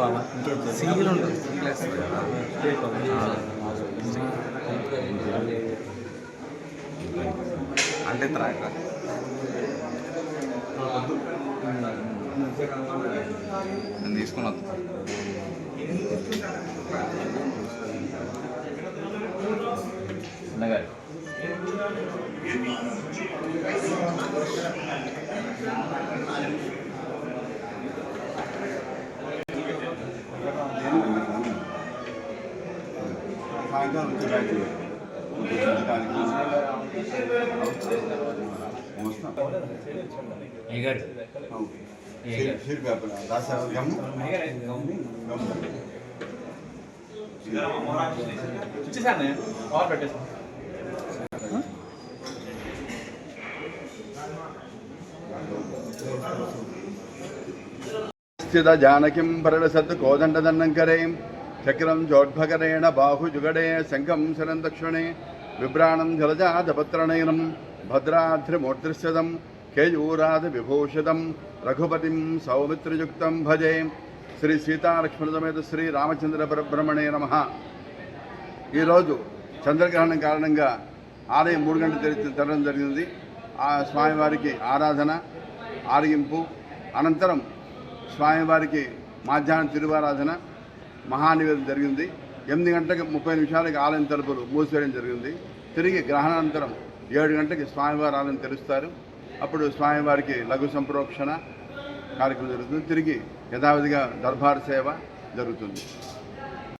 బాబా single ఉంటుంది అంటే త్రాక నేను తీసుకుని వస్తాను. సాయంకాలం స్థిత జానకిం పరడసత్ కోదండదన్నంకరే చక్రం జోడ్భకరేణ బాహుజుగడే శంఖం శరం దక్షిణే విభ్రాణం జలజాతపత్రనయనం భద్రాద్రిమూర్తిశ్చదం కేయూరాధ విభూషితం రఘుపతిం సౌమిత్రయుక్తం భజే శ్రీ సీతాలక్ష్మణసమేత శ్రీ రామచంద్ర పరబ్రహ్మణే నమః. ఈరోజు చంద్రగ్రహణం కారణంగా ఆలయం 3 గంటలు తెరవడం జరిగింది. ఆ స్వామివారికి ఆరాధన ఆరగింపు అనంతరం స్వామివారికి మధ్యాహ్నం తిరువారాధన మహానివేదన జరిగింది. 8 గంటలకు 30 నిమిషాలకి ఆలయం తలుపులు మూసివేయడం జరిగింది. తిరిగి గ్రహణానంతరం 7 గంటలకి స్వామివారి ఆలయం తెరుస్తారు. అప్పుడు స్వామివారికి లఘు సంప్రోక్షణ కార్యక్రమం జరుగుతుంది. తిరిగి యథావిధిగా దర్బార్ సేవ జరుగుతుంది.